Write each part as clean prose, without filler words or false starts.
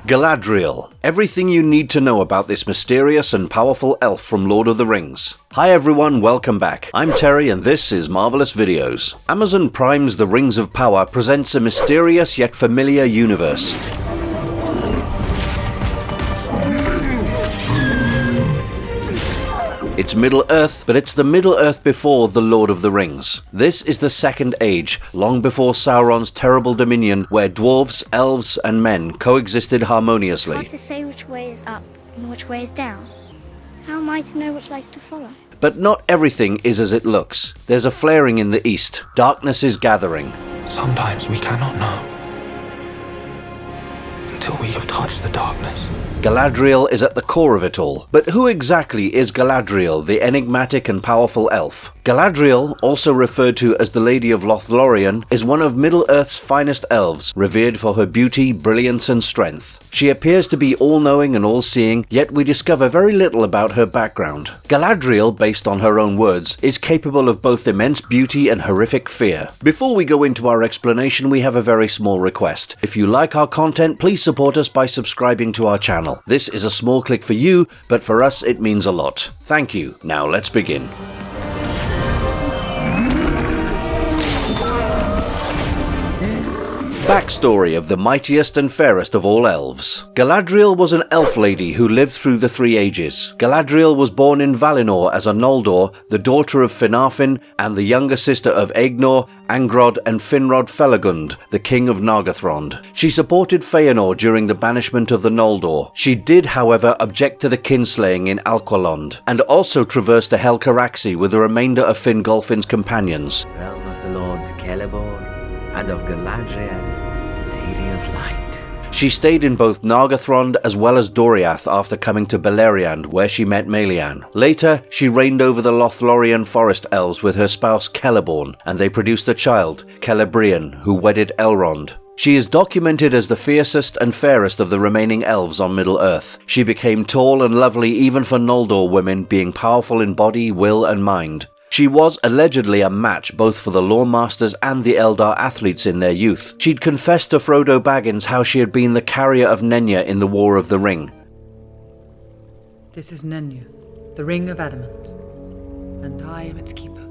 Galadriel. Everything you need to know about this mysterious and powerful elf from Lord of the Rings. Hi everyone, welcome back. I'm Terry and this is Marvelous Videos. Amazon Prime's The Rings of Power presents a mysterious yet familiar universe. It's Middle-earth, but it's the Middle-earth before the Lord of the Rings. This is the Second Age, long before Sauron's terrible dominion, where dwarves, elves, and men coexisted harmoniously. Hard to say which way is up and which way is down. How am I to know which lights to follow? But not everything is as it looks. There's a flaring in the east. Darkness is gathering. Sometimes we cannot know until we have touched the darkness. Galadriel is at the core of it all. But who exactly is Galadriel, the enigmatic and powerful elf? Galadriel, also referred to as the Lady of Lothlorien, is one of Middle-earth's finest elves, revered for her beauty, brilliance and strength. She appears to be all-knowing and all-seeing, yet we discover very little about her background. Galadriel, based on her own words, is capable of both immense beauty and horrific fear. Before we go into our explanation, we have a very small request. If you like our content, please support us by subscribing to our channel. This is a small click for you, but for us it means a lot. Thank you. Now let's begin. Backstory of the mightiest and fairest of all elves. Galadriel was an elf lady who lived through the Three Ages. Galadriel was born in Valinor as a Noldor, the daughter of Finarfin and the younger sister of Aegnor, Angrod and Finrod Felagund, the king of Nargothrond. She supported Feanor during the banishment of the Noldor. She did, however, object to the kinslaying in Alqualond, and also traversed the Helcaraxi with the remainder of Fingolfin's companions. Realm of the Lord Celeborn and of Galadriel, Lady of Light. She stayed in both Nargothrond as well as Doriath after coming to Beleriand, where she met Melian. Later, she reigned over the Lothlorien forest elves with her spouse Celeborn, and they produced a child, Celebrian, who wedded Elrond. She is documented as the fiercest and fairest of the remaining elves on Middle-earth. She became tall and lovely even for Noldor women, being powerful in body, will and mind. She was allegedly a match both for the Lawmasters and the Eldar athletes in their youth. She'd confessed to Frodo Baggins how she had been the carrier of Nenya in the War of the Ring. This is Nenya, the Ring of Adamant, and I am its keeper.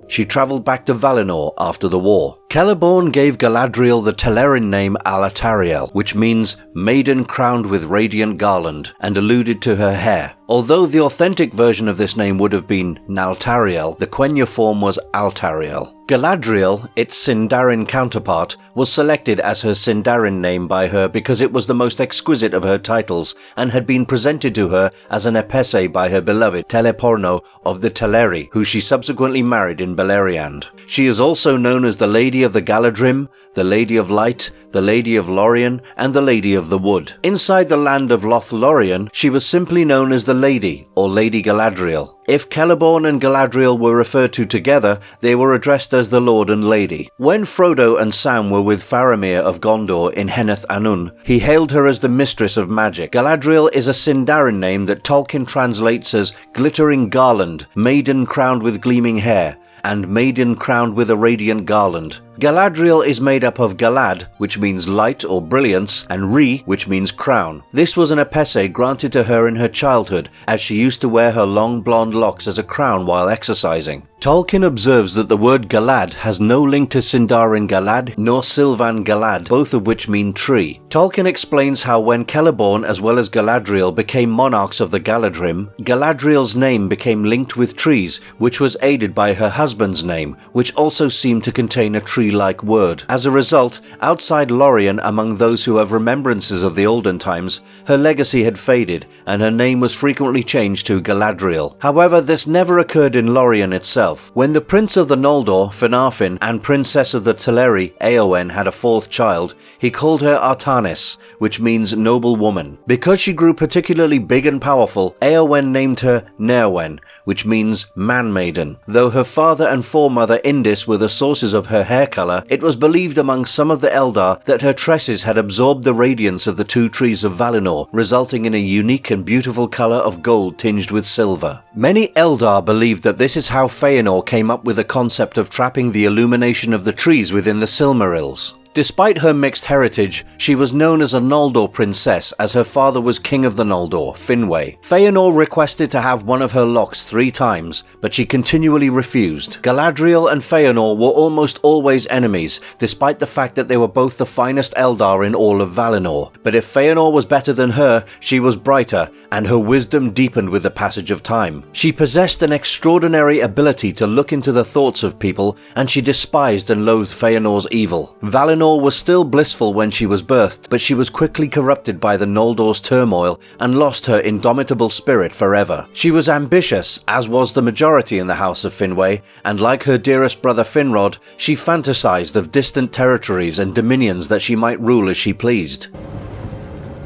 She travelled back to Valinor after the war. Celeborn gave Galadriel the Telerin name Alatariel, which means maiden crowned with radiant garland, and alluded to her hair. Although the authentic version of this name would have been Naltariel, the Quenya form was Altariel. Galadriel, its Sindarin counterpart, was selected as her Sindarin name by her because it was the most exquisite of her titles and had been presented to her as an epesse by her beloved Teleporno of the Teleri, who she subsequently married in Beleriand. She is also known as the Lady of the Galadrim, the Lady of Light, the Lady of Lorien, and the Lady of the Wood. Inside the land of Lothlorien, she was simply known as the Lady, or Lady Galadriel. If Celeborn and Galadriel were referred to together, they were addressed as the Lord and Lady. When Frodo and Sam were with Faramir of Gondor in Henneth Anun, he hailed her as the Mistress of Magic. Galadriel is a Sindarin name that Tolkien translates as glittering garland, maiden crowned with gleaming hair, and maiden crowned with a radiant garland. Galadriel is made up of Galad, which means light or brilliance, and Ri, which means crown. This was an epesse granted to her in her childhood, as she used to wear her long blonde locks as a crown while exercising. Tolkien observes that the word Galad has no link to Sindarin Galad nor Silvan Galad, both of which mean tree. Tolkien explains how when Celeborn as well as Galadriel became monarchs of the Galadrim, Galadriel's name became linked with trees, which was aided by her husband's name, which also seemed to contain a tree-like word. As a result, outside Lorien, among those who have remembrances of the olden times, her legacy had faded, and her name was frequently changed to Galadriel. However, this never occurred in Lorien itself. When the Prince of the Noldor, Finarfin, and Princess of the Teleri, Eowyn, had a fourth child, he called her Artanis, which means noble woman. Because she grew particularly big and powerful, Eowyn named her Nerwen, which means man-maiden. Though her father and foremother Indis were the sources of her hair colour, it was believed among some of the Eldar that her tresses had absorbed the radiance of the two trees of Valinor, resulting in a unique and beautiful colour of gold tinged with silver. Many Eldar believed that this is how Feanor came up with the concept of trapping the illumination of the trees within the Silmarils. Despite her mixed heritage, she was known as a Noldor princess as her father was king of the Noldor, Finwë. Feanor requested to have one of her locks 3 times, but she continually refused. Galadriel and Feanor were almost always enemies, despite the fact that they were both the finest Eldar in all of Valinor. But if Feanor was better than her, she was brighter, and her wisdom deepened with the passage of time. She possessed an extraordinary ability to look into the thoughts of people, and she despised and loathed Feanor's evil. Valinor was still blissful when she was birthed, but she was quickly corrupted by the Noldor's turmoil and lost her indomitable spirit forever. She was ambitious, as was the majority in the House of Finwë, and like her dearest brother Finrod, she fantasized of distant territories and dominions that she might rule as she pleased.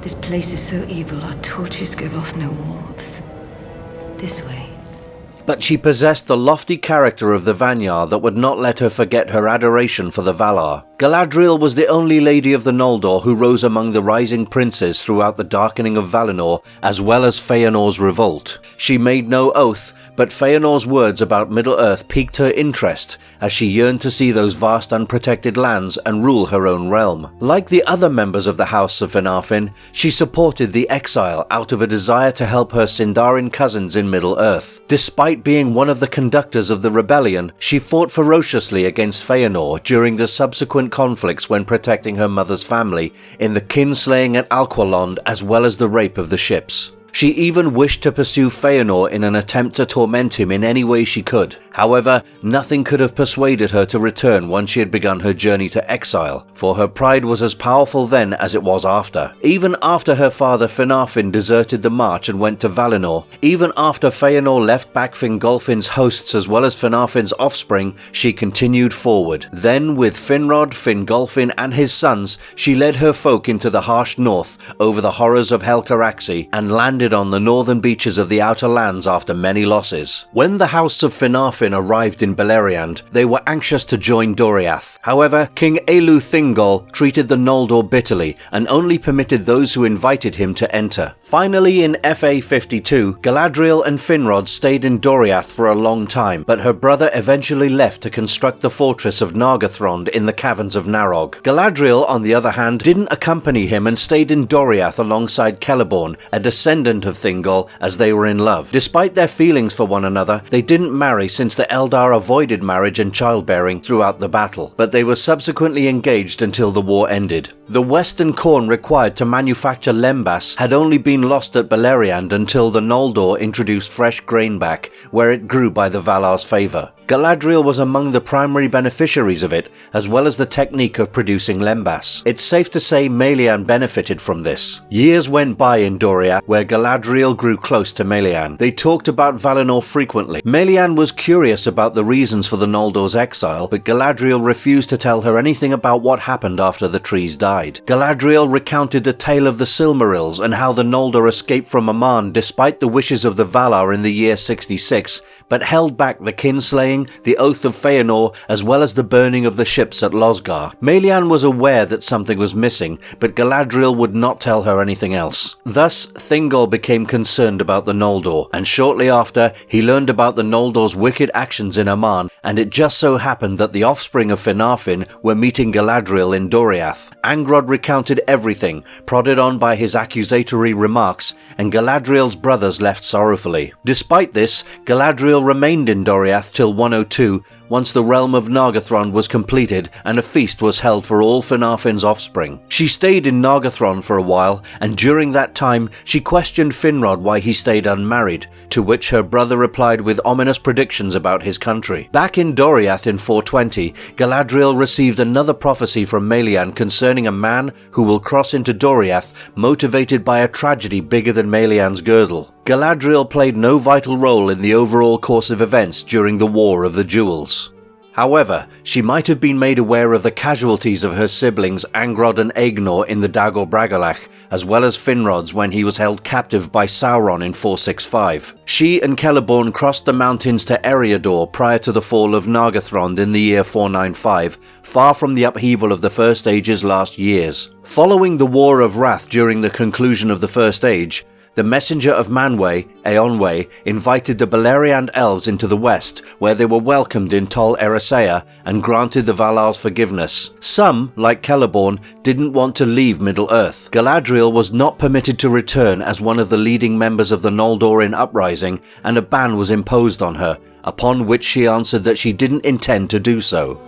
This place is so evil, our torches give off no warmth. This way. But she possessed the lofty character of the Vanyar that would not let her forget her adoration for the Valar. Galadriel was the only lady of the Noldor who rose among the rising princes throughout the darkening of Valinor, as well as Feanor's revolt. She made no oath, but Feanor's words about Middle-earth piqued her interest, as she yearned to see those vast unprotected lands and rule her own realm. Like the other members of the House of Finarfin, she supported the exile out of a desire to help her Sindarin cousins in Middle-earth. Despite being one of the conductors of the rebellion, she fought ferociously against Feanor during the subsequent conflicts when protecting her mother's family in the kinslaying at Alqualond as well as the rape of the ships. She even wished to pursue Feanor in an attempt to torment him in any way she could. However, nothing could have persuaded her to return once she had begun her journey to exile, for her pride was as powerful then as it was after. Even after her father Finarfin deserted the march and went to Valinor, even after Feanor left back Fingolfin's hosts as well as Finarfin's offspring, she continued forward. Then, with Finrod, Fingolfin and his sons, she led her folk into the harsh north, over the horrors of Helcaraxi, and landed on the northern beaches of the Outer Lands after many losses. When the House of Finarfin arrived in Beleriand, they were anxious to join Doriath. However, King Elu Thingol treated the Noldor bitterly and only permitted those who invited him to enter. Finally, in FA 52, Galadriel and Finrod stayed in Doriath for a long time, but her brother eventually left to construct the fortress of Nargothrond in the caverns of Narog. Galadriel, on the other hand, didn't accompany him and stayed in Doriath alongside Celeborn, a descendant of Thingol, as they were in love. Despite their feelings for one another, they didn't marry since the Eldar avoided marriage and childbearing throughout the battle, but they were subsequently engaged until the war ended. The western corn required to manufacture lembas had only been lost at Beleriand until the Noldor introduced fresh grain back, where it grew by the Valar's favour. Galadriel was among the primary beneficiaries of it, as well as the technique of producing lembas. It's safe to say Melian benefited from this. Years went by in Doriath, where Galadriel grew close to Melian. They talked about Valinor frequently. Melian was curious about the reasons for the Noldor's exile, but Galadriel refused to tell her anything about what happened after the trees died. Galadriel recounted the tale of the Silmarils and how the Noldor escaped from Aman despite the wishes of the Valar in the year 66, but held back the kinslaying, the Oath of Feanor, as well as the burning of the ships at Losgar. Melian was aware that something was missing, but Galadriel would not tell her anything else. Thus, Thingol became concerned about the Noldor, and shortly after, he learned about the Noldor's wicked actions in Aman, and it just so happened that the offspring of Finarfin were meeting Galadriel in Doriath. Angrod recounted everything, prodded on by his accusatory remarks, and Galadriel's brothers left sorrowfully. Despite this, Galadriel remained in Doriath till 102, once the realm of Nargothrond was completed and a feast was held for all Finarfin's offspring. She stayed in Nargothrond for a while, and during that time she questioned Finrod why he stayed unmarried, to which her brother replied with ominous predictions about his country. Back in Doriath in 420, Galadriel received another prophecy from Melian concerning a man who will cross into Doriath, motivated by a tragedy bigger than Melian's girdle. Galadriel played no vital role in the overall course of events during the War of the Jewels. However, she might have been made aware of the casualties of her siblings Angrod and Aegnor in the Dagor Bragollach, as well as Finrod's when he was held captive by Sauron in 465. She and Celeborn crossed the mountains to Eriador prior to the fall of Nargothrond in the year 495, far from the upheaval of the First Age's last years. Following the War of Wrath during the conclusion of the First Age, the messenger of Manwë, Eonwë, invited the Beleriand elves into the west, where they were welcomed in Tol Eressëa and granted the Valar's forgiveness. Some, like Celeborn, didn't want to leave Middle-earth. Galadriel was not permitted to return as one of the leading members of the Noldorin uprising, and a ban was imposed on her, upon which she answered that she didn't intend to do so.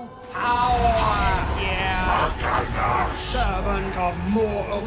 Servant of Morgoth.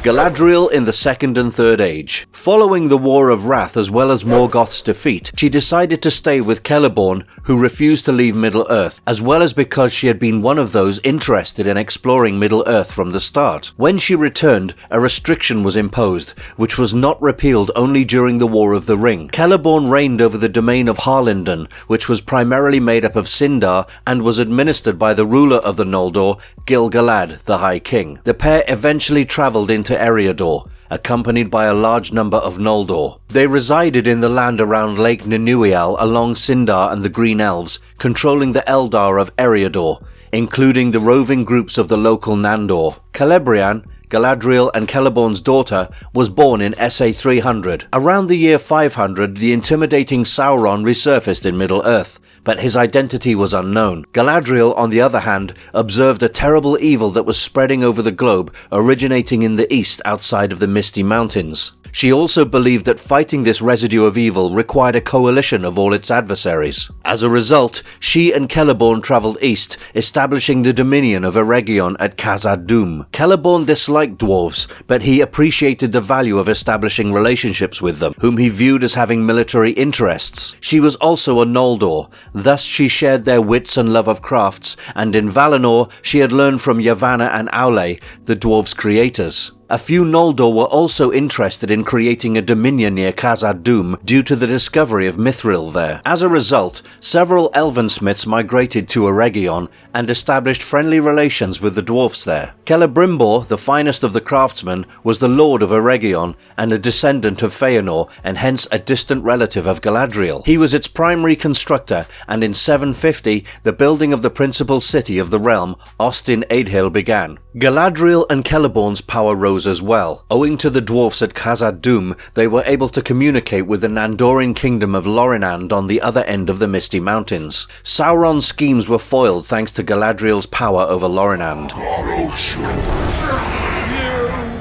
Galadriel in the Second and Third Age. Following the War of Wrath as well as Morgoth's defeat, she decided to stay with Celeborn, who refused to leave Middle-earth, as well as because she had been one of those interested in exploring Middle-earth from the start. When she returned, a restriction was imposed, which was not repealed only during the War of the Ring. Celeborn reigned over the domain of Harlindon, which was primarily made up of Sindar and was administered by the ruler of the Noldor, Gil-galad, the High King. The pair eventually travelled into Eriador, accompanied by a large number of Noldor. They resided in the land around Lake Ninuial along Sindar and the Green Elves, controlling the Eldar of Eriador, including the roving groups of the local Nandor. Celebrian, Galadriel and Celeborn's daughter, was born in SA 300. Around the year 500, the intimidating Sauron resurfaced in Middle-earth, but his identity was unknown. Galadriel, on the other hand, observed a terrible evil that was spreading over the globe, originating in the east outside of the Misty Mountains. She also believed that fighting this residue of evil required a coalition of all its adversaries. As a result, she and Celeborn travelled east, establishing the dominion of Eregion at Khazad-dûm. Celeborn disliked dwarves, but he appreciated the value of establishing relationships with them, whom he viewed as having military interests. She was also a Noldor, thus she shared their wits and love of crafts, and in Valinor she had learned from Yavanna and Aule, the dwarves' creators. A few Noldor were also interested in creating a dominion near Khazad-dûm due to the discovery of Mithril there. As a result, several elven smiths migrated to Eregion and established friendly relations with the dwarfs there. Celebrimbor, the finest of the craftsmen, was the lord of Eregion and a descendant of Feanor, and hence a distant relative of Galadriel. He was its primary constructor, and in 750 the building of the principal city of the realm, Ostin Eadhil, began. Galadriel and Celeborn's power rose as well. Owing to the dwarfs at Khazad-dûm, they were able to communicate with the Nandorin kingdom of Lorinand on the other end of the Misty Mountains. Sauron's schemes were foiled thanks to Galadriel's power over Lorinand.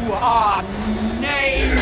You are named.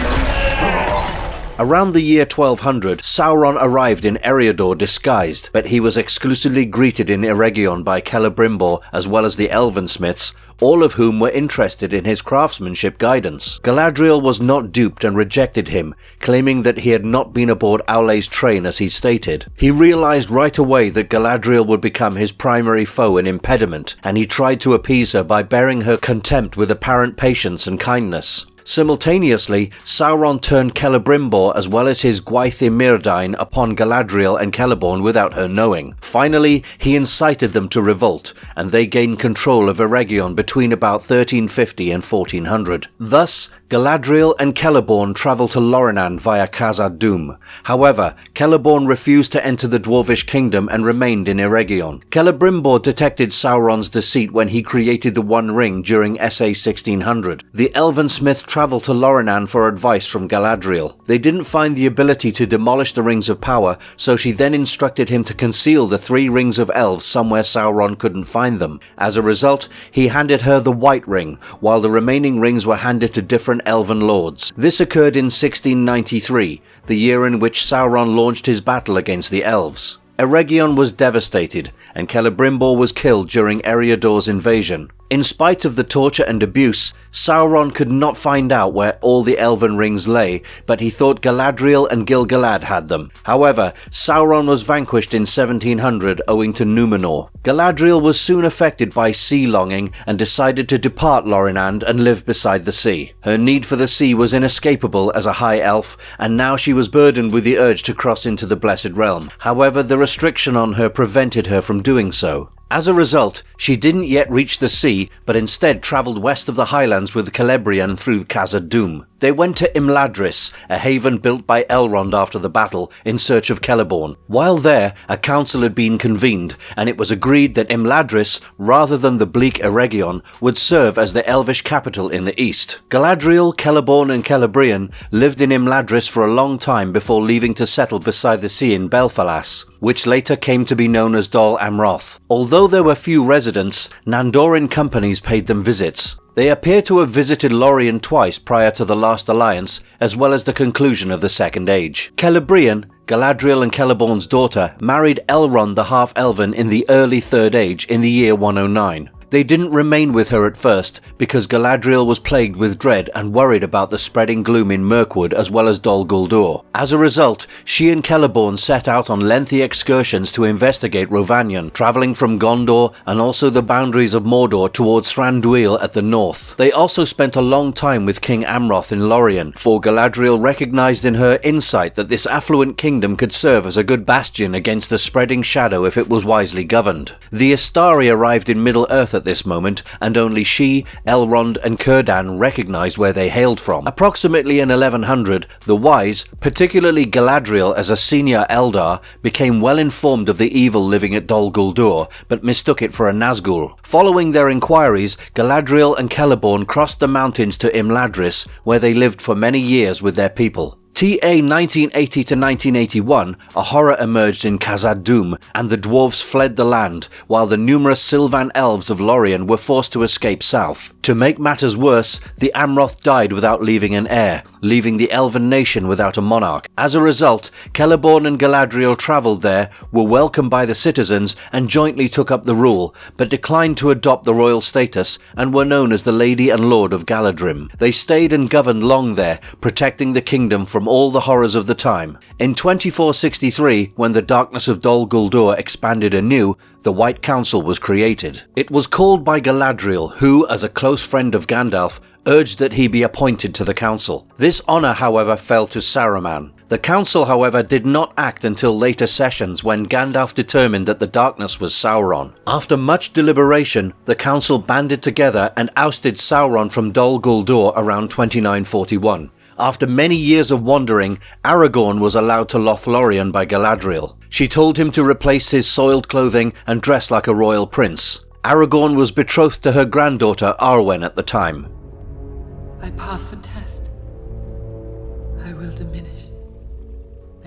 Around the year 1200, Sauron arrived in Eriador disguised, but he was exclusively greeted in Eregion by Celebrimbor as well as the elven smiths, all of whom were interested in his craftsmanship guidance. Galadriel was not duped and rejected him, claiming that he had not been aboard Aule's train as he stated. He realized right away that Galadriel would become his primary foe and impediment, and he tried to appease her by bearing her contempt with apparent patience and kindness. Simultaneously, Sauron turned Celebrimbor as well as his Gwaith Myrdain upon Galadriel and Celeborn without her knowing. Finally, he incited them to revolt, and they gained control of Eregion between about 1350 and 1400. Thus, Galadriel and Celeborn travelled to Lorinand via Khazad-dûm. However, Celeborn refused to enter the Dwarvish kingdom and remained in Eregion. Celebrimbor detected Sauron's deceit when he created the One Ring during SA 1600. The elven smith travelled to Lorinand for advice from Galadriel. They didn't find the ability to demolish the Rings of Power, so she then instructed him to conceal the 3 Rings of Elves somewhere Sauron couldn't find them. As a result, he handed her the White Ring, while the remaining rings were handed to different elven lords. This occurred in 1693, the year in which Sauron launched his battle against the elves. Eregion was devastated, and Celebrimbor was killed during Eriador's invasion. In spite of the torture and abuse, Sauron could not find out where all the elven rings lay, but he thought Galadriel and Gil-galad had them. However, Sauron was vanquished in 1700 owing to Númenor. Galadriel was soon affected by sea longing and decided to depart Lorinand and live beside the sea. Her need for the sea was inescapable as a high elf, and now she was burdened with the urge to cross into the Blessed Realm. However, the restriction on her prevented her from doing so. As a result, she didn't yet reach the sea, but instead travelled west of the highlands with Celebrian through Khazad-dûm. They went to Imladris, a haven built by Elrond after the battle, in search of Celeborn. While there, a council had been convened, and it was agreed that Imladris, rather than the bleak Eregion, would serve as the elvish capital in the east. Galadriel, Celeborn and Celebrian lived in Imladris for a long time before leaving to settle beside the sea in Belfalas, which later came to be known as Dol Amroth. Although there were few residents, Nandoran companies paid them visits. They appear to have visited Lorien twice prior to the Last Alliance, as well as the conclusion of the Second Age. Celebrian, Galadriel and Celeborn's daughter, married Elrond the Half-Elven in the early Third Age in the year 109. They didn't remain with her at first because Galadriel was plagued with dread and worried about the spreading gloom in Mirkwood as well as Dol Guldur. As a result, she and Celeborn set out on lengthy excursions to investigate Rhovanion, travelling from Gondor and also the boundaries of Mordor towards Thranduil at the north. They also spent a long time with King Amroth in Lorien, for Galadriel recognised in her insight that this affluent kingdom could serve as a good bastion against the spreading shadow if it was wisely governed. The Istari arrived in Middle-earth at this moment, and only she, Elrond and Círdan recognised where they hailed from. Approximately in 1100, the wise, particularly Galadriel as a senior Eldar, became well informed of the evil living at Dol Guldur, but mistook it for a Nazgul. Following their inquiries, Galadriel and Celeborn crossed the mountains to Imladris, where they lived for many years with their people. TA 1980 to 1981, a horror emerged in Khazad-dûm, and the dwarves fled the land, while the numerous Sylvan elves of Lorien were forced to escape south. To make matters worse, the Amroth died without leaving an heir, leaving the elven nation without a monarch. As a result, Celeborn and Galadriel travelled there, were welcomed by the citizens, and jointly took up the rule, but declined to adopt the royal status, and were known as the Lady and Lord of Galadrim. They stayed and governed long there, protecting the kingdom from all the horrors of the time. In 2463, when the darkness of Dol Guldur expanded anew, the White Council was created. It was called by Galadriel, who, as a close friend of Gandalf, urged that he be appointed to the council. This honour, however, fell to Saruman. The council, however, did not act until later sessions when Gandalf determined that the darkness was Sauron. After much deliberation, the council banded together and ousted Sauron from Dol Guldur around 2941. After many years of wandering, Aragorn was allowed to Lothlorien by Galadriel. She told him to replace his soiled clothing and dress like a royal prince. Aragorn was betrothed to her granddaughter Arwen at the time. I passed the test. I will diminish.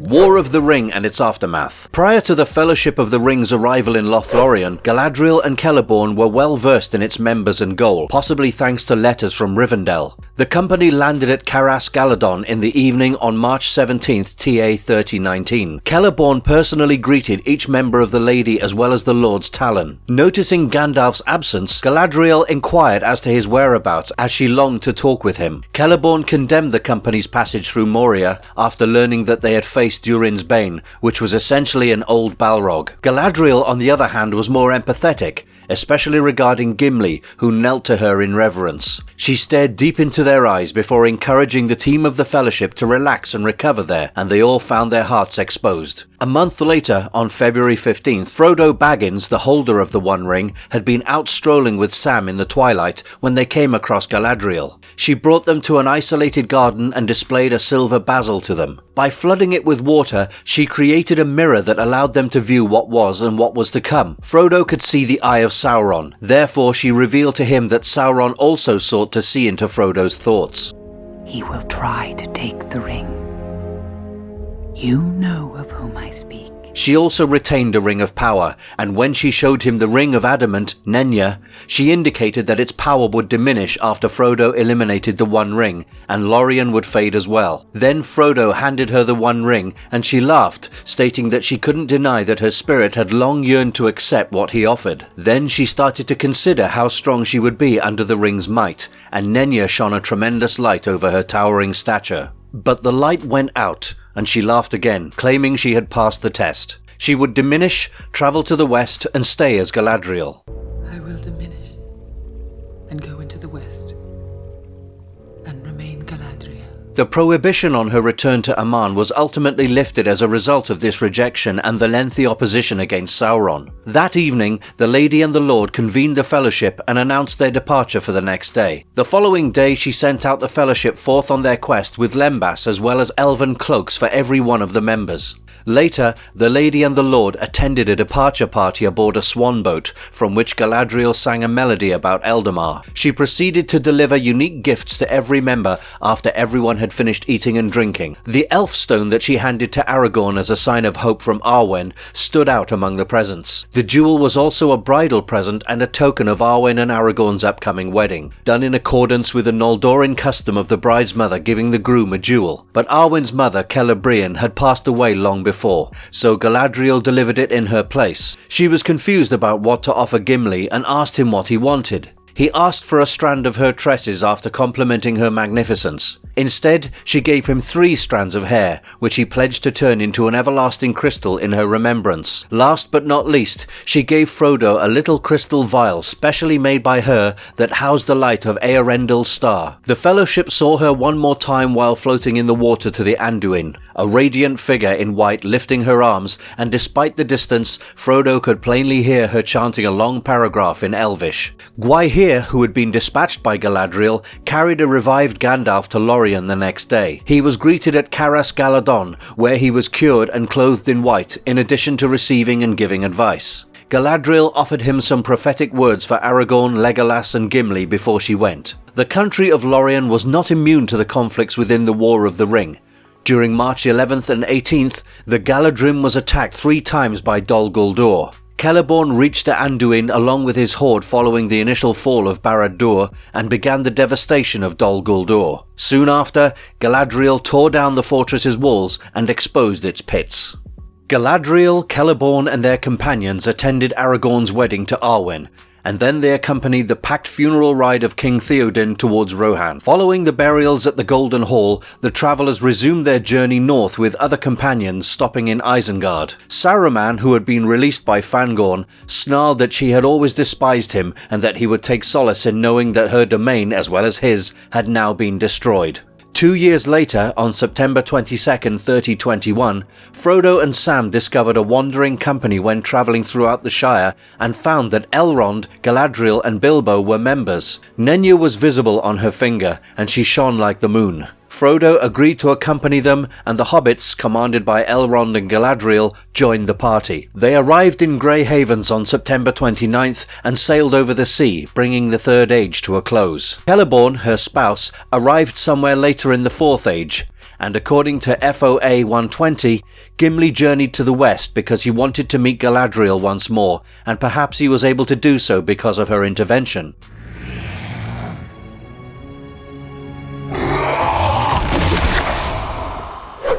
War of the Ring and its aftermath. Prior to the Fellowship of the Ring's arrival in Lothlorien, Galadriel and Celeborn were well versed in its members and goal, possibly thanks to letters from Rivendell. The company landed at Caras Galadon in the evening on March 17th, TA 3019. Celeborn personally greeted each member of the Lady as well as the Lord's Talon. Noticing Gandalf's absence, Galadriel inquired as to his whereabouts as she longed to talk with him. Celeborn condemned the company's passage through Moria after learning that they had faced Durin's Bane, which was essentially an old Balrog. Galadriel, on the other hand, was more empathetic, especially regarding Gimli, who knelt to her in reverence. She stared deep into their eyes before encouraging the team of the Fellowship to relax and recover there, and they all found their hearts exposed. A month later, on February 15th, Frodo Baggins, the holder of the One Ring, had been out strolling with Sam in the twilight when they came across Galadriel. She brought them to an isolated garden and displayed a silver basil to them. By flooding it with water, she created a mirror that allowed them to view what was and what was to come. Frodo could see the eye of Sauron. Therefore, she revealed to him that Sauron also sought to see into Frodo's thoughts. He will try to take the ring. You know of whom I speak. She also retained a ring of power, and when she showed him the ring of adamant, Nenya, she indicated that its power would diminish after Frodo eliminated the One Ring, and Lorien would fade as well. Then Frodo handed her the One Ring, and she laughed, stating that she couldn't deny that her spirit had long yearned to accept what he offered. Then she started to consider how strong she would be under the ring's might, and Nenya shone a tremendous light over her towering stature. But the light went out, and she laughed again, claiming she had passed the test. She would diminish, travel to the west, and stay as Galadriel. I will diminish and go into the west and remain Galadriel. The prohibition on her return to Aman was ultimately lifted as a result of this rejection and the lengthy opposition against Sauron. That evening, the Lady and the Lord convened the Fellowship and announced their departure for the next day. The following day she sent out the Fellowship forth on their quest with lembas as well as elven cloaks for every one of the members. Later, the Lady and the Lord attended a departure party aboard a swan boat, from which Galadriel sang a melody about Eldamar. She proceeded to deliver unique gifts to every member after everyone had finished eating and drinking. The elf stone that she handed to Aragorn as a sign of hope from Arwen stood out among the presents. The jewel was also a bridal present and a token of Arwen and Aragorn's upcoming wedding, done in accordance with the Noldorin custom of the bride's mother giving the groom a jewel. But Arwen's mother, Celebrian, had passed away long before, so Galadriel delivered it in her place. She was confused about what to offer Gimli and asked him what he wanted. He asked for a strand of her tresses after complimenting her magnificence. Instead, she gave him 3 strands of hair, which he pledged to turn into an everlasting crystal in her remembrance. Last but not least, she gave Frodo a little crystal vial specially made by her that housed the light of Earendil's star. The Fellowship saw her one more time while floating in the water to the Anduin, a radiant figure in white lifting her arms, and despite the distance, Frodo could plainly hear her chanting a long paragraph in Elvish. Gwaihir, who had been dispatched by Galadriel, carried a revived Gandalf to Lorien the next day. He was greeted at Caras Galadon, where he was cured and clothed in white, in addition to receiving and giving advice. Galadriel offered him some prophetic words for Aragorn, Legolas and Gimli before she went. The country of Lorien was not immune to the conflicts within the War of the Ring. During March 11th and 18th, the Galadrim was attacked 3 times by Dol Guldur. Celeborn reached the Anduin along with his horde following the initial fall of Barad-dûr and began the devastation of Dol Guldur. Soon after, Galadriel tore down the fortress's walls and exposed its pits. Galadriel, Celeborn and their companions attended Aragorn's wedding to Arwen, and then they accompanied the packed funeral ride of King Theoden towards Rohan. Following the burials at the Golden Hall, the travellers resumed their journey north with other companions, stopping in Isengard. Saruman, who had been released by Fangorn, snarled that she had always despised him and that he would take solace in knowing that her domain, as well as his, had now been destroyed. 2 years later, on September 22nd, 3021, Frodo and Sam discovered a wandering company when travelling throughout the Shire and found that Elrond, Galadriel and Bilbo were members. Nenya was visible on her finger, and she shone like the moon. Frodo agreed to accompany them, and the hobbits, commanded by Elrond and Galadriel, joined the party. They arrived in Grey Havens on September 29th and sailed over the sea, bringing the Third Age to a close. Celeborn, her spouse, arrived somewhere later in the Fourth Age, and according to FOA 120, Gimli journeyed to the west because he wanted to meet Galadriel once more, and perhaps he was able to do so because of her intervention.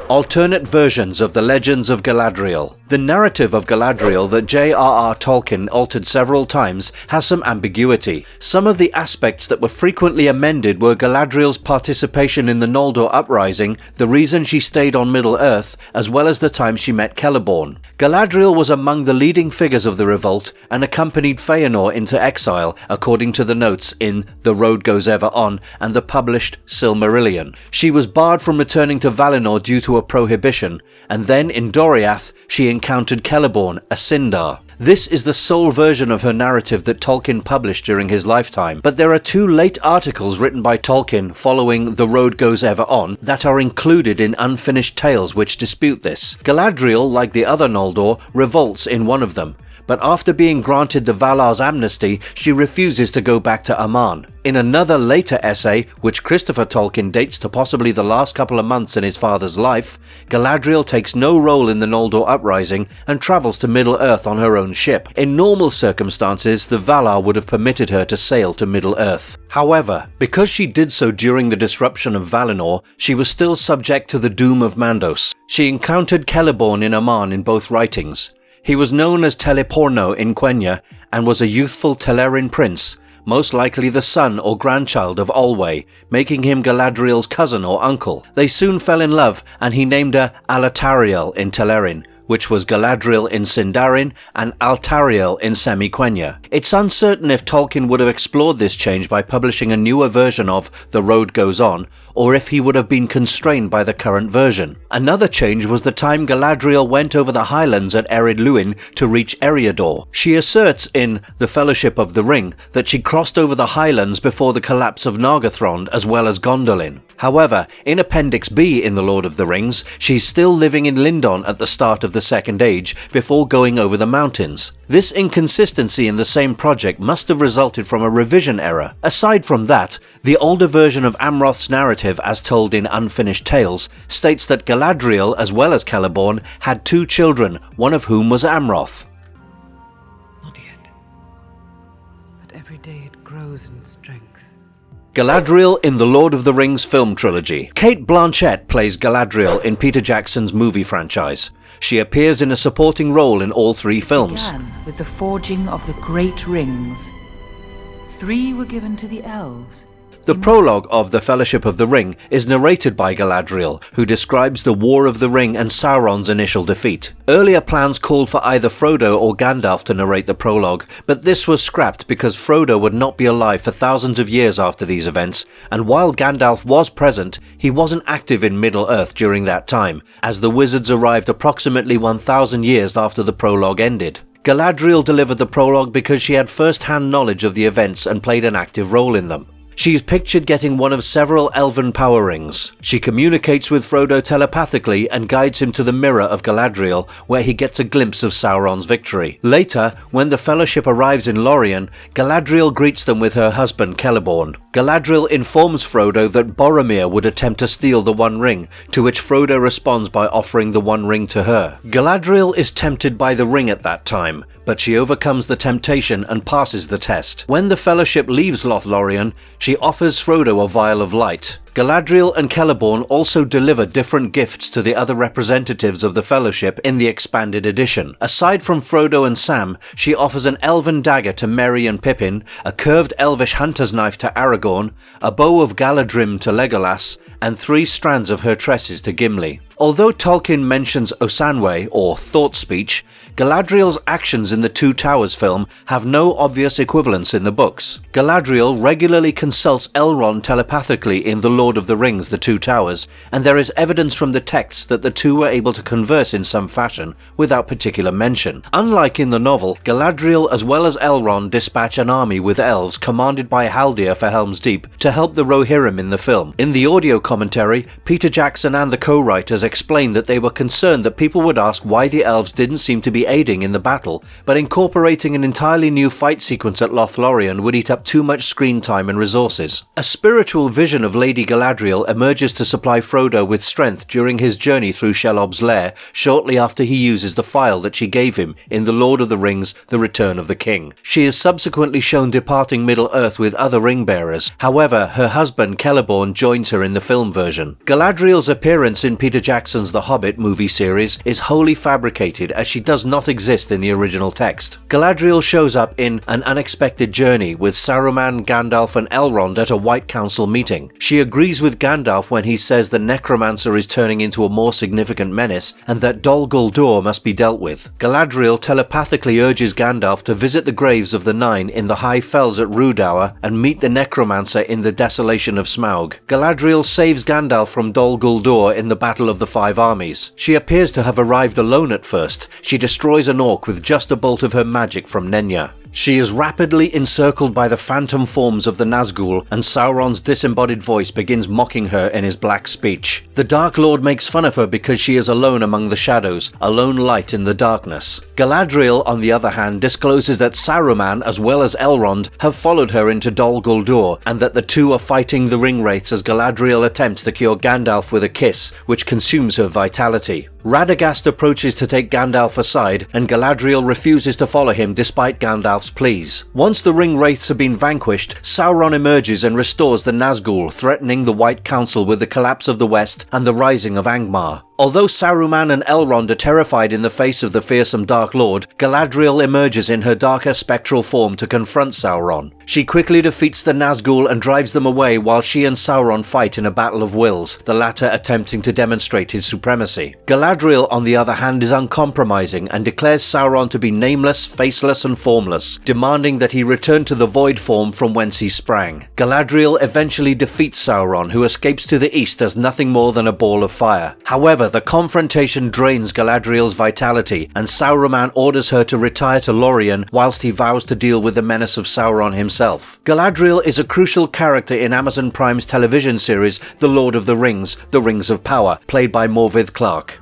Alternate versions of the legends of Galadriel. The narrative of Galadriel that J.R.R. Tolkien altered several times has some ambiguity. Some of the aspects that were frequently amended were Galadriel's participation in the Noldor uprising, the reason she stayed on Middle-earth, as well as the time she met Celeborn. Galadriel was among the leading figures of the revolt and accompanied Feanor into exile, according to the notes in The Road Goes Ever On and the published Silmarillion. She was barred from returning to Valinor due to a prohibition, and then in Doriath she encountered Celeborn, a Sindar. This is the sole version of her narrative that Tolkien published during his lifetime, but there are 2 late articles written by Tolkien following The Road Goes Ever On that are included in Unfinished Tales which dispute this. Galadriel, like the other Noldor, revolts in one of them, but after being granted the Valar's amnesty, she refuses to go back to Aman. In another later essay, which Christopher Tolkien dates to possibly the last couple of months in his father's life, Galadriel takes no role in the Noldor uprising and travels to Middle-earth on her own ship. In normal circumstances, the Valar would have permitted her to sail to Middle-earth. However, because she did so during the disruption of Valinor, she was still subject to the doom of Mandos. She encountered Celeborn in Aman in both writings. He was known as Teleporno in Quenya and was a youthful Telerin prince, most likely the son or grandchild of Olwe, making him Galadriel's cousin or uncle. They soon fell in love and he named her Alatariel in Telerin, which was Galadriel in Sindarin and Altariel in Semi-Quenya. It's uncertain if Tolkien would have explored this change by publishing a newer version of The Road Goes On, or if he would have been constrained by the current version. Another change was the time Galadriel went over the highlands at Ered Luin to reach Eriador. She asserts in The Fellowship of the Ring that she crossed over the highlands before the collapse of Nargothrond as well as Gondolin. However, in Appendix B in The Lord of the Rings, she's still living in Lindon at the start of the Second Age before going over the mountains. This inconsistency in the same project must have resulted from a revision error. Aside from that, the older version of Amroth's narrative as told in Unfinished Tales states that Galadriel as well as Celeborn had 2 children, one of whom was Amroth. Not yet. But every day it grows in strength. Galadriel in the Lord of the Rings film trilogy. Cate Blanchett plays Galadriel in Peter Jackson's movie franchise. She appears in a supporting role in all 3 films. Began with the forging of the great rings. 3 were given to the elves. The prologue of The Fellowship of the Ring is narrated by Galadriel, who describes the War of the Ring and Sauron's initial defeat. Earlier plans called for either Frodo or Gandalf to narrate the prologue, but this was scrapped because Frodo would not be alive for thousands of years after these events, and while Gandalf was present, he wasn't active in Middle-earth during that time, as the wizards arrived approximately 1,000 years after the prologue ended. Galadriel delivered the prologue because she had first-hand knowledge of the events and played an active role in them. She is pictured getting one of several elven power rings. She communicates with Frodo telepathically and guides him to the Mirror of Galadriel, where he gets a glimpse of Sauron's victory. Later, when the Fellowship arrives in Lorien, Galadriel greets them with her husband Celeborn. Galadriel informs Frodo that Boromir would attempt to steal the One Ring, to which Frodo responds by offering the One Ring to her. Galadriel is tempted by the ring at that time, but she overcomes the temptation and passes the test. When the Fellowship leaves Lothlorien, she offers Frodo a vial of light. Galadriel and Celeborn also deliver different gifts to the other representatives of the Fellowship in the expanded edition. Aside from Frodo and Sam, she offers an elven dagger to Merry and Pippin, a curved elvish hunter's knife to Aragorn, a bow of Galadrim to Legolas, and 3 strands of her tresses to Gimli. Although Tolkien mentions Osanwe, or thought speech, Galadriel's actions in the Two Towers film have no obvious equivalence in the books. Galadriel regularly consults Elrond telepathically in The Lord of the Rings: The Two Towers, and there is evidence from the texts that the two were able to converse in some fashion, without particular mention. Unlike in the novel, Galadriel as well as Elrond dispatch an army with elves commanded by Haldir for Helm's Deep to help the Rohirrim in the film. In the audio commentary, Peter Jackson and the co-writers explained that they were concerned that people would ask why the elves didn't seem to be aiding in the battle, but incorporating an entirely new fight sequence at Lothlorien would eat up too much screen time and resources. A spiritual vision of Lady Galadriel emerges to supply Frodo with strength during his journey through Shelob's lair shortly after he uses the file that she gave him in The Lord of the Rings: The Return of the King. She is subsequently shown departing Middle-earth with other ring-bearers. However, her husband Celeborn joins her in the film version. Galadriel's appearance in Peter Jackson's The Hobbit movie series is wholly fabricated, as she does not exist in the original text. Galadriel shows up in An Unexpected Journey with Saruman, Gandalf and Elrond at a White Council meeting. She agrees with Gandalf when he says the necromancer is turning into a more significant menace and that Dol Guldur must be dealt with. Galadriel telepathically urges Gandalf to visit the graves of the Nine in the High Fells at Rhudaur and meet the necromancer in the Desolation of Smaug. Galadriel saves Gandalf from Dol Guldur in the Battle of the Five Armies. She appears to have arrived alone at first. She destroys an orc with just a bolt of her magic from Nenya. She is rapidly encircled by the phantom forms of the Nazgul, and Sauron's disembodied voice begins mocking her in his black speech. The Dark Lord makes fun of her because she is alone among the shadows, a lone light in the darkness. Galadriel, on the other hand, discloses that Saruman as well as Elrond have followed her into Dol Guldur, and that the two are fighting the ring-wraiths as Galadriel attempts to cure Gandalf with a kiss, which consumes her vitality. Radagast approaches to take Gandalf aside, and Galadriel refuses to follow him despite Gandalf's pleas. Once the ring-wraiths have been vanquished, Sauron emerges and restores the Nazgul, threatening the White Council with the collapse of the West and the rising of Angmar. Although Saruman and Elrond are terrified in the face of the fearsome Dark Lord, Galadriel emerges in her darker spectral form to confront Sauron. She quickly defeats the Nazgul and drives them away while she and Sauron fight in a battle of wills, the latter attempting to demonstrate his supremacy. Galadriel, on the other hand, is uncompromising and declares Sauron to be nameless, faceless and formless, demanding that he return to the void form from whence he sprang. Galadriel eventually defeats Sauron, who escapes to the east as nothing more than a ball of fire. However, the confrontation drains Galadriel's vitality, and Saruman orders her to retire to Lorien whilst he vows to deal with the menace of Sauron himself. Galadriel is a crucial character in Amazon Prime's television series The Lord of the Rings, The Rings of Power, played by Morvith Clark.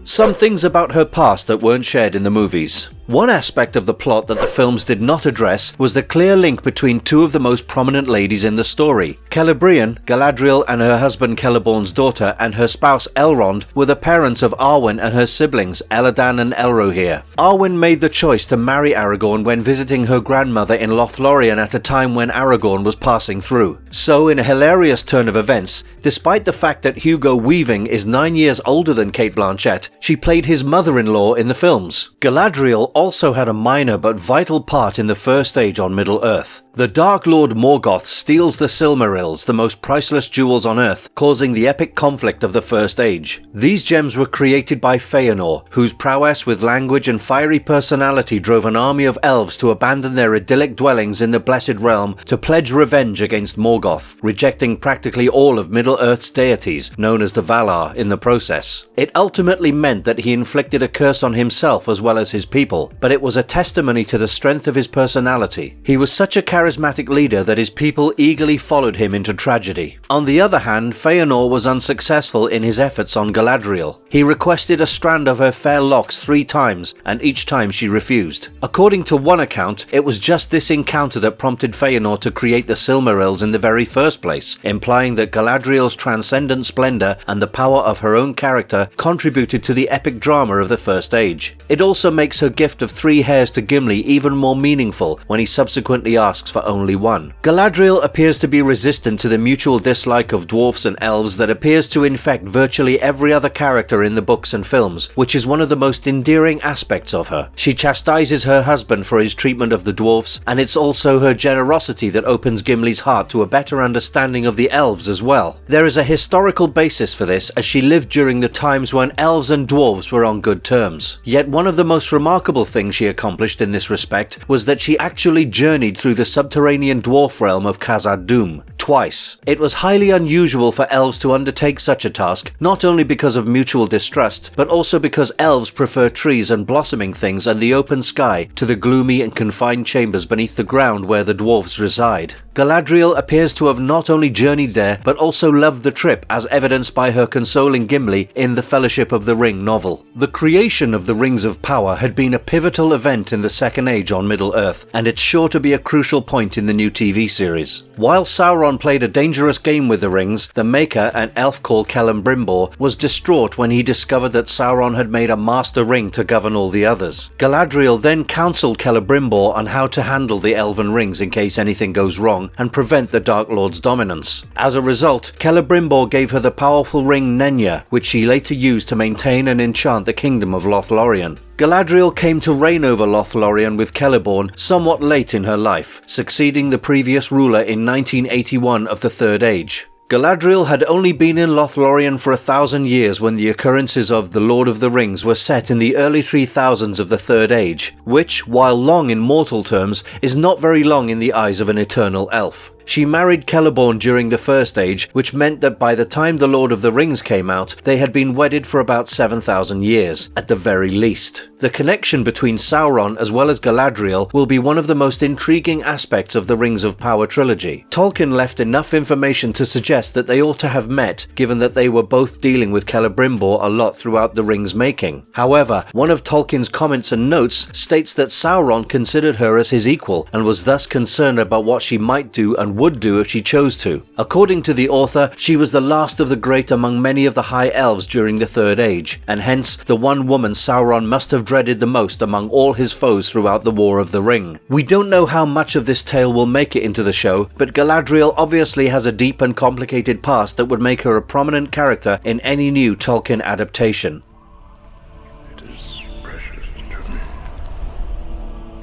Some things about her past that weren't shared in the movies. One aspect of the plot that the films did not address was the clear link between two of the most prominent ladies in the story. Celebrian, Galadriel and her husband Celeborn's daughter, and her spouse Elrond were the parents of Arwen and her siblings Elladan and Elrohir. Arwen made the choice to marry Aragorn when visiting her grandmother in Lothlorien at a time when Aragorn was passing through. So, in a hilarious turn of events, despite the fact that Hugo Weaving is 9 years older than Cate Blanchett, she played his mother-in-law in the films. Galadriel also had a minor but vital part in the First Age on Middle-earth. The Dark Lord Morgoth steals the Silmarils, the most priceless jewels on Earth, causing the epic conflict of the First Age. These gems were created by Feanor, whose prowess with language and fiery personality drove an army of elves to abandon their idyllic dwellings in the Blessed Realm to pledge revenge against Morgoth, rejecting practically all of Middle-earth's deities, known as the Valar, in the process. It ultimately meant that he inflicted a curse on himself as well as his people, but it was a testimony to the strength of his personality. He was such a charismatic leader that his people eagerly followed him into tragedy. On the other hand, Feanor was unsuccessful in his efforts on Galadriel. He requested a strand of her fair locks 3 times, and each time she refused. According to one account, it was just this encounter that prompted Feanor to create the Silmarils in the very first place, implying that Galadriel's transcendent splendor and the power of her own character contributed to the epic drama of the First Age. It also makes her gift of 3 hairs to Gimli even more meaningful when he subsequently asks for only 1. Galadriel appears to be resistant to the mutual dislike of dwarfs and elves that appears to infect virtually every other character in the books and films, which is one of the most endearing aspects of her. She chastises her husband for his treatment of the dwarfs, and it's also her generosity that opens Gimli's heart to a better understanding of the elves as well. There is a historical basis for this, as she lived during the times when elves and dwarves were on good terms. Yet one of the most remarkable things she accomplished in this respect was that she actually journeyed through the subterranean dwarf realm of Khazad-dûm twice. It was highly unusual for elves to undertake such a task, not only because of mutual distrust, but also because elves prefer trees and blossoming things and the open sky to the gloomy and confined chambers beneath the ground where the dwarves reside. Galadriel appears to have not only journeyed there, but also loved the trip, as evidenced by her consoling Gimli in the Fellowship of the Ring novel. The creation of the Rings of Power had been a pivotal event in the Second Age on Middle-earth, and it's sure to be a crucial point in the new TV series. While Sauron played a dangerous game with the rings, the Maker, an elf called Celebrimbor, was distraught when he discovered that Sauron had made a master ring to govern all the others. Galadriel then counseled Celebrimbor on how to handle the elven rings in case anything goes wrong and prevent the Dark Lord's dominance. As a result, Celebrimbor gave her the powerful ring Nenya, which she later used to maintain and enchant the kingdom of Lothlorien. Galadriel came to reign over Lothlorien with Celeborn somewhat late in her life, succeeding the previous ruler in 1981 of the Third Age. Galadriel had only been in Lothlorien for 1,000 years when the occurrences of The Lord of the Rings were set in the early 3000s of the Third Age, which, while long in mortal terms, is not very long in the eyes of an eternal elf. She married Celeborn during the First Age, which meant that by the time The Lord of the Rings came out, they had been wedded for about 7,000 years, at the very least. The connection between Sauron as well as Galadriel will be one of the most intriguing aspects of the Rings of Power trilogy. Tolkien left enough information to suggest that they ought to have met, given that they were both dealing with Celebrimbor a lot throughout the Rings' making. However, one of Tolkien's comments and notes states that Sauron considered her as his equal, and was thus concerned about what she might do and and would do if she chose to. According to the author, she was the last of the great among many of the High Elves during the Third Age, and hence the one woman Sauron must have dreaded the most among all his foes throughout the War of the Ring. We don't know how much of this tale will make it into the show, but Galadriel obviously has a deep and complicated past that would make her a prominent character in any new Tolkien adaptation. It is precious to me,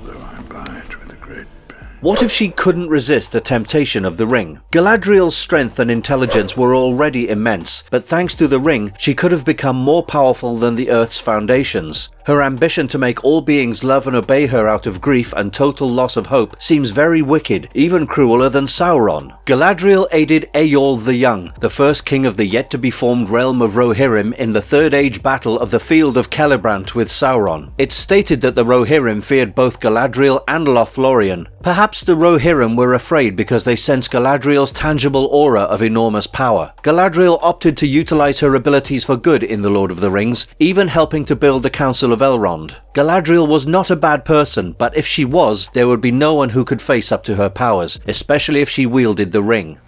though I abide with a great pain. What if she couldn't resist the temptation of the ring? Galadriel's strength and intelligence were already immense, but thanks to the ring, she could have become more powerful than the Earth's foundations. Her ambition to make all beings love and obey her out of grief and total loss of hope seems very wicked, even crueler than Sauron. Galadriel aided Eorl the Young, the first king of the yet-to-be-formed realm of Rohirrim, in the Third Age battle of the Field of Celebrant with Sauron. It's stated that the Rohirrim feared both Galadriel and Lothlorien. Perhaps the Rohirrim were afraid because they sensed Galadriel's tangible aura of enormous power. Galadriel opted to utilize her abilities for good in The Lord of the Rings, even helping to build the Council of Elrond. Galadriel was not a bad person, but if she was, there would be no one who could face up to her powers, especially if she wielded the ring.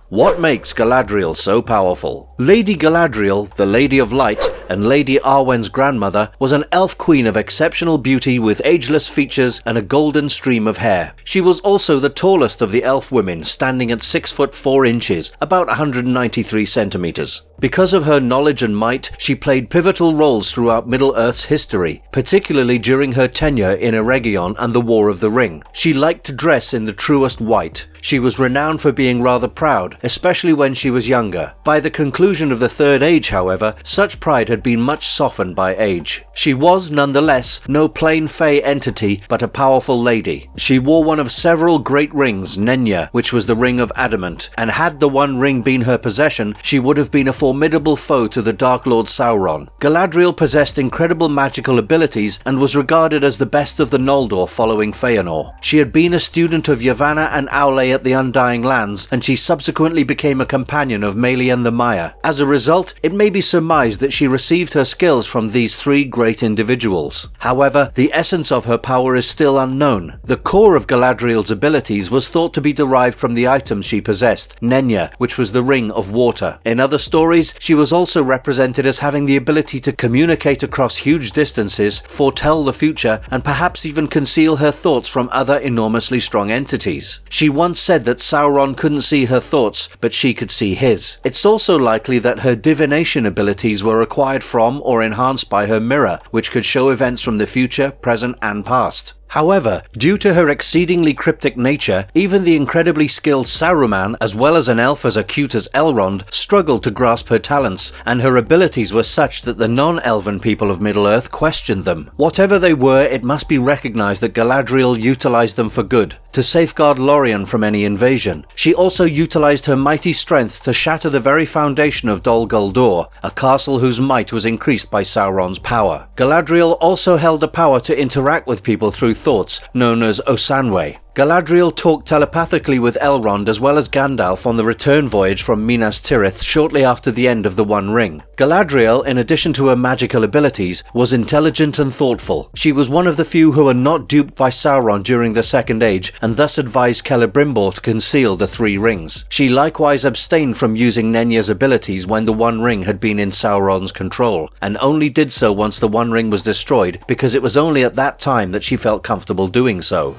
What makes Galadriel so powerful? Lady Galadriel, the Lady of Light, and Lady Arwen's grandmother, was an elf queen of exceptional beauty with ageless features and a golden stream of hair. She was also the tallest of the elf women, standing at 6 foot 4 inches, about 193 centimeters. Because of her knowledge and might, she played pivotal roles throughout Middle-earth's history, particularly during her tenure in Eregion and the War of the Ring. She liked to dress in the truest white. She was renowned for being rather proud, especially when she was younger. By the conclusion of the Third Age, however, such pride had been much softened by age. She was, nonetheless, no plain fey entity, but a powerful lady. She wore one of several great rings, Nenya, which was the Ring of Adamant, and had the One Ring been her possession, she would have been a formidable foe to the Dark Lord Sauron. Galadriel possessed incredible magical abilities and was regarded as the best of the Noldor following Feanor. She had been a student of Yavanna and Aule at the Undying Lands, and she subsequently became a companion of Melian the Maya. As a result, it may be surmised that she received her skills from these three great individuals. However, the essence of her power is still unknown. The core of Galadriel's abilities was thought to be derived from the items she possessed, Nenya, which was the Ring of Water. In other stories, she was also represented as having the ability to communicate across huge distances, foretell the future, and perhaps even conceal her thoughts from other enormously strong entities. She once said that Sauron couldn't see her thoughts, but she could see his. It's also likely that her divination abilities were acquired from or enhanced by her mirror, which could show events from the future, present, and past. However, due to her exceedingly cryptic nature, even the incredibly skilled Saruman, as well as an elf as acute as Elrond, struggled to grasp her talents, and her abilities were such that the non-elven people of Middle-earth questioned them. Whatever they were, it must be recognized that Galadriel utilized them for good, to safeguard Lorien from any invasion. She also utilized her mighty strength to shatter the very foundation of Dol Guldur, a castle whose might was increased by Sauron's power. Galadriel also held the power to interact with people through thoughts, known as Osanwe. Galadriel talked telepathically with Elrond as well as Gandalf on the return voyage from Minas Tirith shortly after the end of the One Ring. Galadriel, in addition to her magical abilities, was intelligent and thoughtful. She was one of the few who were not duped by Sauron during the Second Age, and thus advised Celebrimbor to conceal the three rings. She likewise abstained from using Nenya's abilities when the One Ring had been in Sauron's control, and only did so once the One Ring was destroyed, because it was only at that time that she felt comfortable doing so.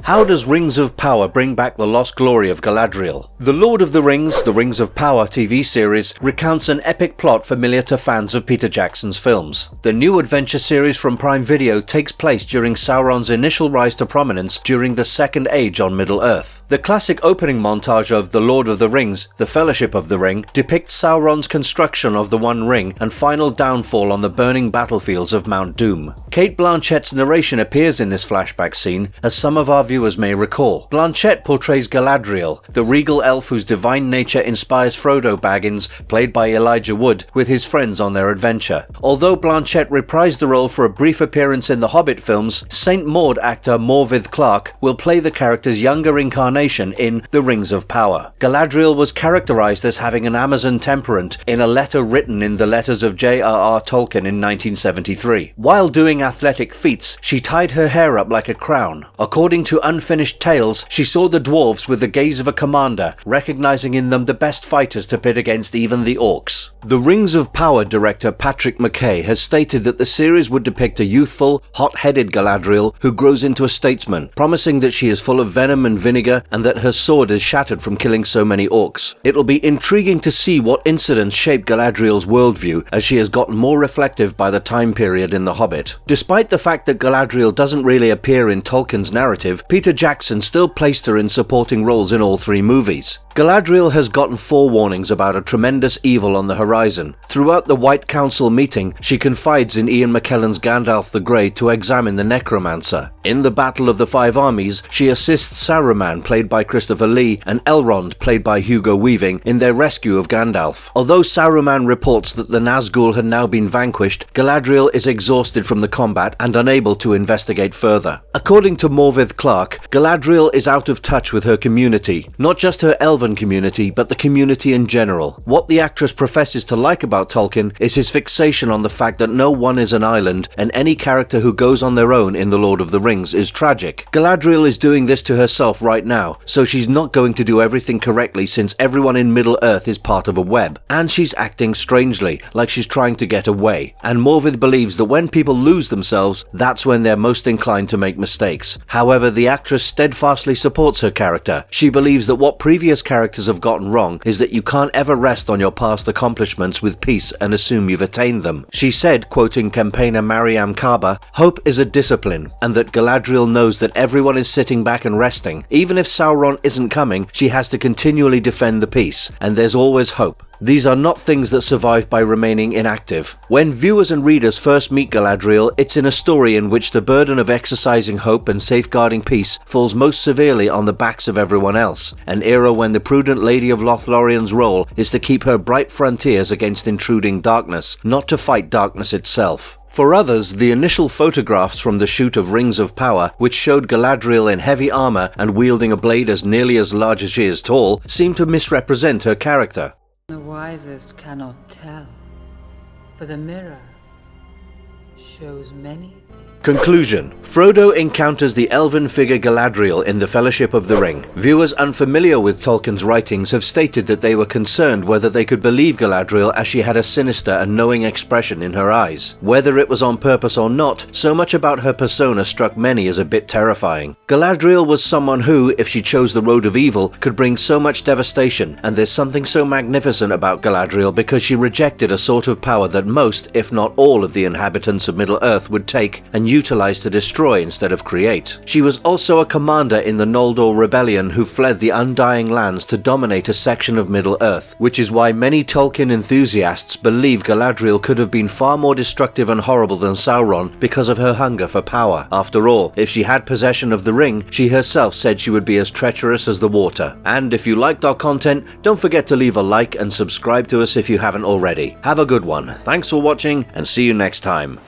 How does Rings of Power bring back the lost glory of Galadriel? The Lord of the Rings, the Rings of Power TV series, recounts an epic plot familiar to fans of Peter Jackson's films. The new adventure series from Prime Video takes place during Sauron's initial rise to prominence during the Second Age on Middle-earth. The classic opening montage of The Lord of the Rings, The Fellowship of the Ring, depicts Sauron's construction of the One Ring and final downfall on the burning battlefields of Mount Doom. Cate Blanchett's narration appears in this flashback scene, as some of our viewers viewers may recall. Blanchett portrays Galadriel, the regal elf whose divine nature inspires Frodo Baggins, played by Elijah Wood, with his friends on their adventure. Although Blanchett reprised the role for a brief appearance in the Hobbit films, Saint Maud actor Morvith Clark will play the character's younger incarnation in The Rings of Power. Galadriel was characterized as having an Amazon temperament in a letter written in the letters of J.R.R. Tolkien in 1973. While doing athletic feats, she tied her hair up like a crown. According to unfinished tales, she saw the dwarves with the gaze of a commander, recognizing in them the best fighters to pit against even the orcs. The Rings of Power director Patrick McKay has stated that the series would depict a youthful, hot-headed Galadriel who grows into a statesman, promising that she is full of venom and vinegar and that her sword is shattered from killing so many orcs. It'll be intriguing to see what incidents shape Galadriel's worldview as she has gotten more reflective by the time period in The Hobbit. Despite the fact that Galadriel doesn't really appear in Tolkien's narrative, Peter Jackson still placed her in supporting roles in all three movies. Galadriel has gotten forewarnings about a tremendous evil on the horizon. Throughout the White Council meeting, she confides in Ian McKellen's Gandalf the Grey to examine the necromancer. In the Battle of the Five Armies, she assists Saruman, played by Christopher Lee, and Elrond, played by Hugo Weaving, in their rescue of Gandalf. Although Saruman reports that the Nazgul had now been vanquished, Galadriel is exhausted from the combat and unable to investigate further. According to Morvith Clark, Galadriel is out of touch with her community, not just her elven community, but the community in general. What the actress professes to like about Tolkien is his fixation on the fact that no one is an island, and any character who goes on their own in The Lord of the Rings is tragic. Galadriel is doing this to herself right now, so she's not going to do everything correctly since everyone in Middle-earth is part of a web. And she's acting strangely, like she's trying to get away. And Morvith believes that when people lose themselves, that's when they're most inclined to make mistakes. However, the actress steadfastly supports her character. She believes that what previous characters have gotten wrong is that you can't ever rest on your past accomplishments with peace and assume you've attained them. She said, quoting campaigner Mariam Kaba, "Hope is a discipline, and that Galadriel knows that everyone is sitting back and resting. Even if Sauron isn't coming, she has to continually defend the peace, and there's always hope. These are not things that survive by remaining inactive." When viewers and readers first meet Galadriel, it's in a story in which the burden of exercising hope and safeguarding peace falls most severely on the backs of everyone else, an era when the prudent Lady of Lothlorien's role is to keep her bright frontiers against intruding darkness, not to fight darkness itself. For others, the initial photographs from the shoot of Rings of Power, which showed Galadriel in heavy armor and wielding a blade as nearly as large as she is tall, seem to misrepresent her character. The wisest cannot tell, for the mirror shows many. Conclusion. Frodo encounters the elven figure Galadriel in the Fellowship of the Ring. Viewers unfamiliar with Tolkien's writings have stated that they were concerned whether they could believe Galadriel as she had a sinister and knowing expression in her eyes. Whether it was on purpose or not, so much about her persona struck many as a bit terrifying. Galadriel was someone who, if she chose the road of evil, could bring so much devastation, and there's something so magnificent about Galadriel because she rejected a sort of power that most, if not all, of the inhabitants of Middle-earth would take and utilize to destroy instead of create. She was also a commander in the Noldor Rebellion who fled the Undying Lands to dominate a section of Middle-earth, which is why many Tolkien enthusiasts believe Galadriel could have been far more destructive and horrible than Sauron because of her hunger for power. After all, if she had possession of the ring, she herself said she would be as treacherous as the water. And if you liked our content, don't forget to leave a like and subscribe to us if you haven't already. Have a good one. Thanks for watching, and see you next time.